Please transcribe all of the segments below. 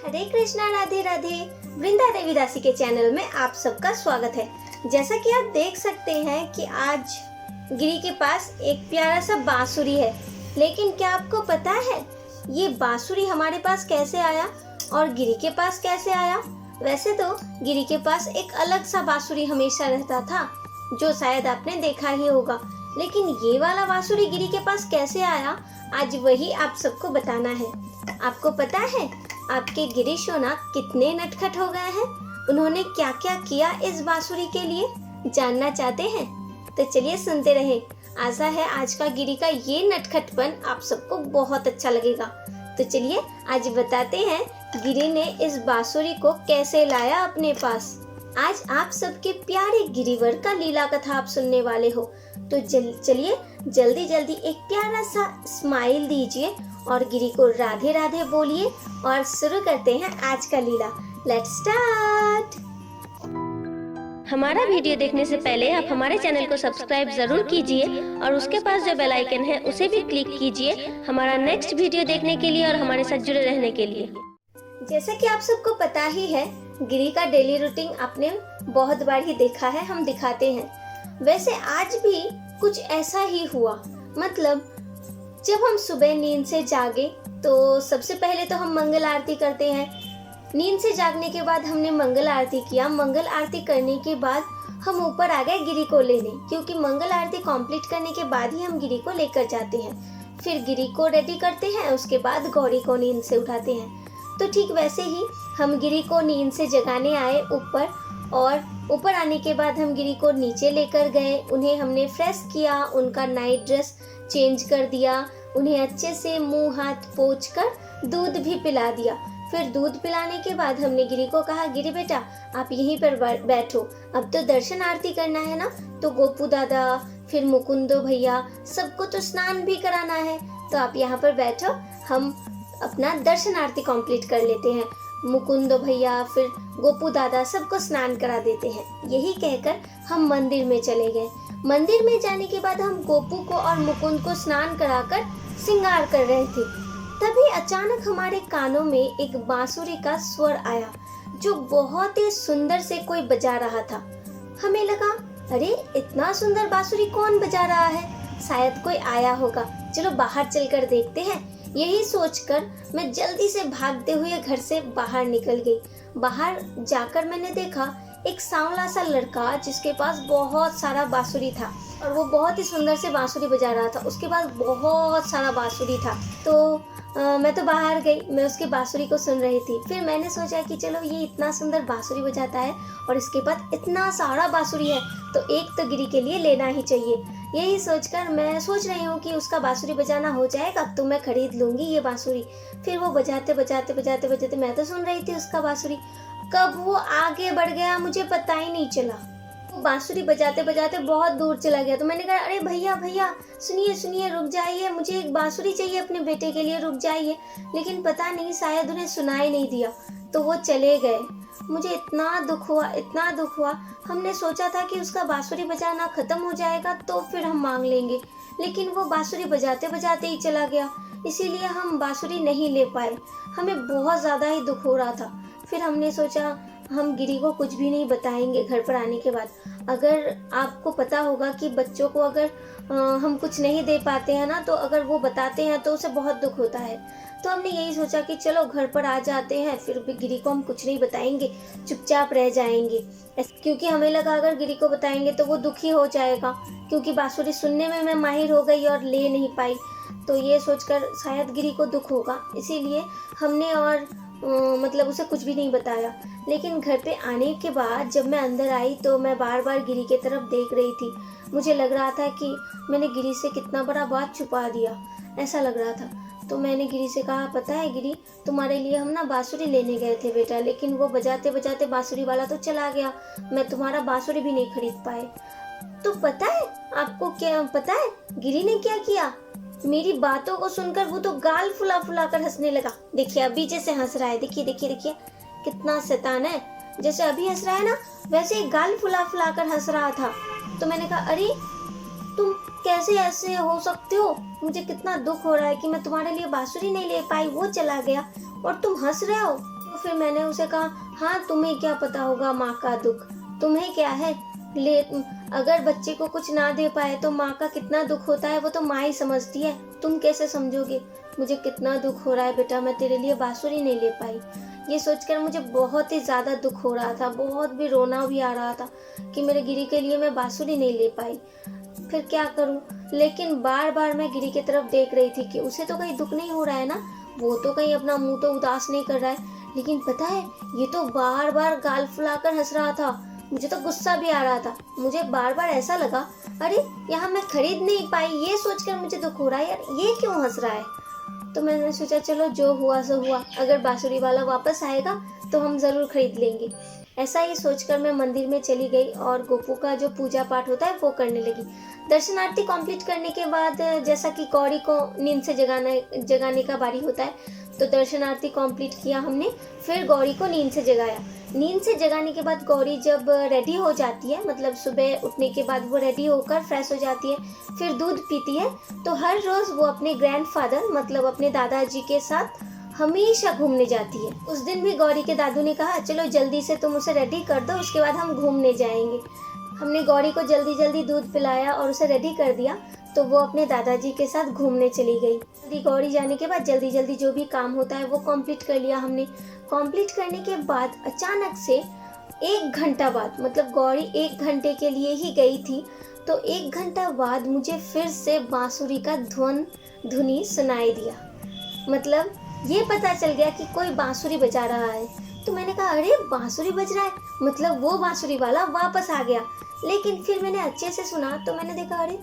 हरे कृष्णा, राधे राधे। वृंदा देवी दासी के चैनल में आप सबका स्वागत है। जैसा कि आप देख सकते हैं कि आज गिरी के पास एक प्यारा सा बांसुरी है, लेकिन क्या आपको पता है ये बांसुरी हमारे पास कैसे आया और गिरी के पास कैसे आया? वैसे तो गिरी के पास एक अलग सा बांसुरी हमेशा रहता था, जो शायद आपने देखा ही होगा, लेकिन ये वाला बांसुरी गिरी के पास कैसे आया, आज वही आप सबको बताना है। आपको पता है आपके गिरी सोना कितने नटखट हो गए हैं? उन्होंने क्या क्या किया इस बांसुरी के लिए, जानना चाहते हैं? तो चलिए सुनते रहे। आशा है आज का गिरी का ये नटखटपन आप सबको बहुत अच्छा लगेगा। तो चलिए आज बताते हैं गिरी ने इस बांसुरी को कैसे लाया अपने पास। आज आप सबके प्यारे गिरीवर का लीला कथा आप सुनने वाले हो, तो चलिए जल्दी जल्दी एक प्यारा सा स्माइल दीजिए और गिरी को राधे राधे बोलिए और शुरू करते हैं आज का लीला। Let's start. हमारा वीडियो देखने से पहले आप हमारे चैनल को सब्सक्राइब जरूर कीजिए और उसके पास जो बेल आइकन है उसे भी क्लिक कीजिए हमारा नेक्स्ट वीडियो देखने के लिए और हमारे साथ जुड़े रहने के लिए। जैसा कि आप सबको पता ही है, गिरी का डेली रूटीन आपने बहुत बार ही देखा है, हम दिखाते हैं। वैसे आज भी कुछ ऐसा ही हुआ। मतलब जब हम सुबह नींद से जागे तो सबसे पहले तो हम मंगल आरती करते हैं। नींद से जागने के बाद हमने मंगल आरती किया। मंगल आरती करने के बाद हम ऊपर आ गए गिरी को लेने, क्योंकि मंगल आरती कंप्लीट करने के बाद ही हम गिरी को लेकर जाते हैं। फिर गिरी को रेडी करते हैं, उसके बाद गौरी को नींद से उठाते हैं। तो ठीक वैसे ही हम गिरी को नींद से जगाने आए ऊपर, और ऊपर आने के बाद हम गिरी को नीचे लेकर गए। उन्हें हमने फ्रेश किया, उनका नाइट ड्रेस चेंज कर दिया, उन्हें अच्छे से मुंह हाथ पोंछकर दूध भी पिला दिया। फिर दूध पिलाने के बाद हमने गिरी को कहा, गिरी बेटा आप यहीं पर बैठो, अब तो दर्शन आरती करना है ना, तो गोपू दादा फिर मुकुंदो भैया सबको तो स्नान भी कराना है, तो आप यहाँ पर बैठो, हम अपना दर्शन आरती कंप्लीट कर लेते हैं। मुकुंदो भैया फिर गोपू दादा सबको स्नान करा देते हैं। यही कहकर हम मंदिर में चले गए। मंदिर में जाने के बाद हम गोपू को और मुकुंद को स्नान कराकर श्रृंगार कर रहे थे। तभी अचानक हमारे कानों में एक बांसुरी का स्वर आया, जो बहुत ही सुंदर से कोई बजा रहा था। हमें लगा, अरे इतना सुंदर बांसुरी कौन बजा रहा है, शायद कोई आया होगा, चलो बाहर चलकर देखते हैं। यही सोचकर मैं जल्दी से भागते हुए घर से बाहर निकल गई। बाहर जाकर मैंने देखा एक सांवला सा लड़का, जिसके पास बहुत सारा बांसुरी था और वो बहुत ही सुंदर से बांसुरी बजा रहा था। उसके पास बहुत सारा बांसुरी था। तो मैं तो बाहर गई, मैं उसकी बांसुरी को सुन रही थी। फिर मैंने सोचा कि चलो ये इतना सुंदर बांसुरी बजाता है और इसके पास इतना सारा बांसुरी है, तो एक तो गिरी के लिए लेना ही चाहिए। यही सोचकर मैं सोच रही हूँ कि उसका बांसुरी बजाना हो जाएगा तो मैं खरीद लूंगी ये बांसुरी। फिर वो बजाते बजाते मैं तो सुन रही थी उसका बांसुरी, कब वो आगे बढ़ गया मुझे पता ही नहीं चला। वो बांसुरी बजाते बजाते बहुत दूर चला गया। तो मैंने कहा, अरे भैया भैया सुनिए रुक जाइए, मुझे एक बांसुरी चाहिए अपने बेटे के लिए, रुक जाइए। लेकिन पता नहीं शायद उन्हें सुनाई नहीं दिया, तो वो चले गए। मुझे इतना दुख हुआ। हमने सोचा था कि उसका बांसुरी बजाना खत्म हो जाएगा तो फिर हम मांग लेंगे, लेकिन वो बांसुरी बजाते बजाते ही चला गया, इसीलिए हम बांसुरी नहीं ले पाए। हमें बहुत ज़्यादा ही दुख हो रहा था। फिर हमने सोचा हम गिरी को कुछ भी नहीं बताएंगे घर पर आने के बाद। अगर आपको पता होगा कि बच्चों को अगर हम कुछ नहीं दे पाते हैं ना, तो अगर वो बताते हैं तो उसे बहुत दुख होता है। तो हमने यही सोचा कि चलो घर पर आ जाते हैं, फिर भी गिरी को हम कुछ नहीं बताएंगे, चुपचाप रह जाएंगे, क्योंकि हमें लगा अगर गिरी को बताएंगे तो वो दुखी हो जाएगा, क्योंकि बांसुरी सुनने में मैं माहिर हो गई और ले नहीं पाई। तो ये सोचकर शायद गिरी को दुख होगा, इसीलिए हमने और मतलब उसे कुछ भी नहीं बताया। लेकिन घर पे आने के बाद जब मैं अंदर आई तो मैं बार बार गिरी के तरफ देख रही थी। मुझे लग रहा था कि मैंने गिरी से कितना बड़ा बात छुपा दिया, ऐसा लग रहा था। तो मैंने गिरी से कहा, पता है गिरी, तुम्हारे लिए हम ना बांसुरी लेने गए थे बेटा, लेकिन वो बजाते बजाते बांसुरी वाला तो चला गया, मैं तुम्हारा बांसुरी भी नहीं खरीद पाए। तो पता है आपको, क्या पता है गिरी ने क्या किया? मेरी बातों को सुनकर वो तो गाल फुला फुला कर हंसने लगा। देखिए अभी जैसे हंस रहा है, देखिए कितना शैतान है। जैसे अभी हंस रहा है ना, वैसे गाल फुला फुला कर हंस रहा था। तो मैंने कहा, अरे तुम कैसे ऐसे हो सकते हो, मुझे कितना दुख हो रहा है कि मैं तुम्हारे लिए बांसुरी नहीं ले पाई, वो चला गया और तुम हंस रहे हो। तो फिर मैंने उसे कहा, हाँ तुम्हें क्या पता होगा माँ का दुख, तुम्हें क्या है, ले अगर बच्चे को कुछ ना दे पाए तो माँ का कितना दुख होता है वो तो माँ ही समझती है, तुम कैसे समझोगे। मुझे कितना दुख हो रहा है बेटा, मैं तेरे लिए बांसुरी नहीं ले पाई। ये सोचकर मुझे बहुत ही ज़्यादा दुख हो रहा था, बहुत भी रोना भी आ रहा था कि मेरे गिरी के लिए मैं बांसुरी नहीं ले पाई। फिर क्या करूं, लेकिन बार बार मैं गिरी की तरफ देख रही थी कि उसे तो कहीं दुख नहीं हो रहा है ना, वो तो कहीं अपना मुंह तो उदास नहीं कर रहा है। लेकिन पता है, ये तो बार बार गाल फुलाकर हंस रहा था। मुझे तो गुस्सा भी आ रहा था। मुझे बार बार ऐसा लगा, अरे यहाँ मैं खरीद नहीं पाई, ये सोचकर मुझे दुख हो रहा है, यार ये क्यों हंस रहा है। तो मैंने सोचा चलो जो हुआ सो हुआ, अगर बांसुरी वाला वापस आएगा तो हम ज़रूर खरीद लेंगे। ऐसा ही सोचकर मैं मंदिर में चली गई और गोपू का जो पूजा पाठ होता है वो करने लगी। दर्शन आरती कंप्लीट करने के बाद जैसा कि गौरी को नींद से जगाने का बारी होता है, तो दर्शन आरती कंप्लीट किया हमने, फिर गौरी को नींद से जगाया। नींद से जगाने के बाद गौरी जब रेडी हो जाती है, मतलब सुबह उठने के बाद वो रेडी होकर फ्रेश हो जाती है, फिर दूध पीती है, तो हर रोज़ वो अपने ग्रैंडफादर मतलब अपने दादाजी के साथ हमेशा घूमने जाती है। उस दिन भी गौरी के दादू ने कहा चलो जल्दी से तुम उसे रेडी कर दो, उसके बाद हम घूमने जाएंगे। हमने गौरी को जल्दी जल्दी दूध पिलाया और उसे रेडी कर दिया, तो वो अपने दादाजी के साथ घूमने चली गई। जल्दी गौरी जाने के बाद जल्दी जल्दी जो भी काम होता है वो कंप्लीट कर लिया हमने। कंप्लीट करने के बाद अचानक से 1 घंटा बाद, मतलब गौरी 1 घंटे के लिए ही गई थी, तो 1 घंटा बाद मुझे फिर से बांसुरी का धुनी सुनाई दिया। मतलब ये पता चल गया कि कोई बांसुरी बजा रहा है। तो मैंने कहा अरे बांसुरी बज रहा है, मतलब वो बांसुरी वाला वापस आ गया। लेकिन फिर मैंने अच्छे से सुना तो मैंने देखा अरे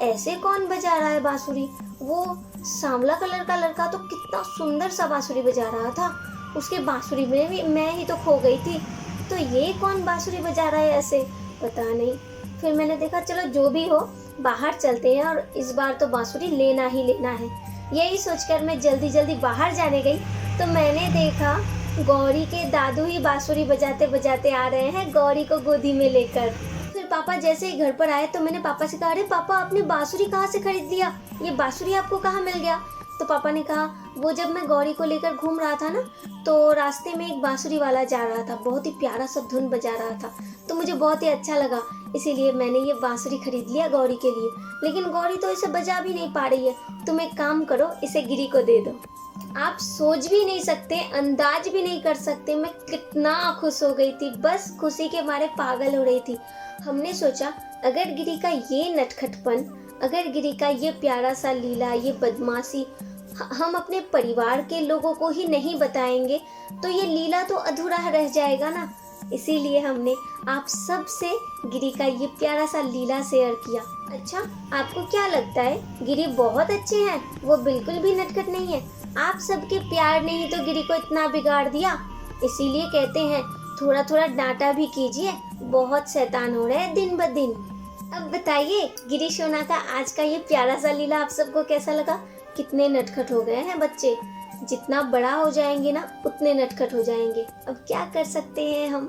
ऐसे कौन बजा रहा है बांसुरी। वो सांवला कलर का लड़का तो कितना सुंदर सा बांसुरी बजा रहा था, उसके बांसुरी में भी मैं ही तो खो गई थी। तो ये कौन बांसुरी बजा रहा है ऐसे, पता नहीं। फिर मैंने देखा चलो जो भी हो बाहर चलते हैं और इस बार तो बांसुरी लेना ही लेना है। यही सोचकर मैं जल्दी जल्दी बाहर जाने गई तो मैंने देखा गौरी के दादू ही बांसुरी बजाते बजाते आ रहे हैं गौरी को गोदी में लेकर। फिर पापा जैसे ही घर पर आए तो मैंने पापा से कहा अरे पापा आपने बांसुरी कहाँ से खरीद लिया, ये बांसुरी आपको कहाँ मिल गया। तो पापा ने कहा वो जब मैं गौरी को लेकर घूम रहा था ना, तो रास्ते में एक बांसुरी वाला जा रहा था, बहुत ही प्यारा सा धुन बजा रहा था, तो मुझे बहुत ही अच्छा लगा, इसीलिए मैंने ये बांसुरी खरीद लिया गौरी के लिए। लेकिन गौरी तो इसे बजा भी नहीं पा रही है, तुम एक काम करो इसे गिरी को दे दो। आप सोच भी नहीं सकते, अंदाज भी नहीं कर सकते मैं कितना खुश हो गई थी, बस खुशी के मारे पागल हो रही थी। हमने सोचा अगर गिरी का ये नटखटपन, अगर गिरी का ये प्यारा सा लीला, ये बदमाशी हम अपने परिवार के लोगों को ही नहीं बताएंगे तो ये लीला तो अधूरा रह जाएगा ना। इसीलिए हमने आप सब से गिरी का ये प्यारा सा लीला शेयर किया। अच्छा आपको क्या लगता है, गिरी बहुत अच्छे हैं, वो बिल्कुल भी नटखट नहीं है। आप सबके प्यार ने ही तो गिरी को इतना बिगाड़ दिया। इसीलिए कहते हैं थोड़ा थोड़ा डांटा भी कीजिए, बहुत शैतान हो रहे हैं दिन ब दिन। अब बताइए गिरी सोना का आज का ये प्यारा सा लीला आप सबको कैसा लगा। कितने नटखट हो गए हैं बच्चे, जितना बड़ा हो जाएंगे ना उतने नटखट हो जाएंगे। अब क्या कर सकते हैं हम।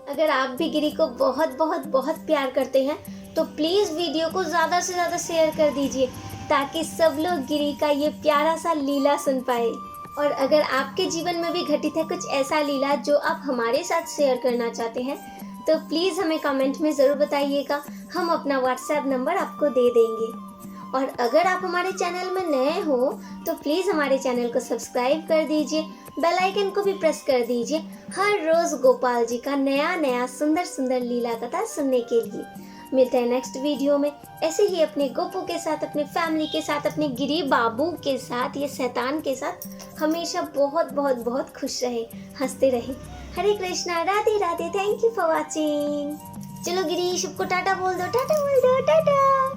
अगर आप भी गिरी को बहुत बहुत बहुत प्यार करते हैं तो प्लीज़ वीडियो को ज़्यादा से ज़्यादा शेयर कर दीजिए ताकि सब लोग गिरी का ये प्यारा सा लीला सुन पाए। और अगर आपके जीवन में भी घटित है कुछ ऐसा लीला जो आप हमारे साथ शेयर करना चाहते हैं तो प्लीज़ हमें कमेंट में ज़रूर बताइएगा, हम अपना व्हाट्सएप नंबर आपको दे देंगे। और अगर आप हमारे चैनल में नए हो तो प्लीज़ हमारे चैनल को सब्सक्राइब कर दीजिए, बेल आइकन को भी प्रेस कर दीजिए हर रोज़ गोपाल जी का नया नया सुंदर सुंदर लीला कथा सुनने के लिए। मिलते हैं नेक्स्ट वीडियो में ऐसे ही अपने गोपू के साथ, अपने फैमिली के साथ, अपने गिरी बाबू के साथ, ये शैतान के साथ हमेशा बहुत बहुत बहुत खुश रहे, हंसते रहे। Hare Krishna, Radhe Radhe, thank you for watching. चलो गिरी सबको टाटा बोल दो, टाटा बोल दो, टाटा।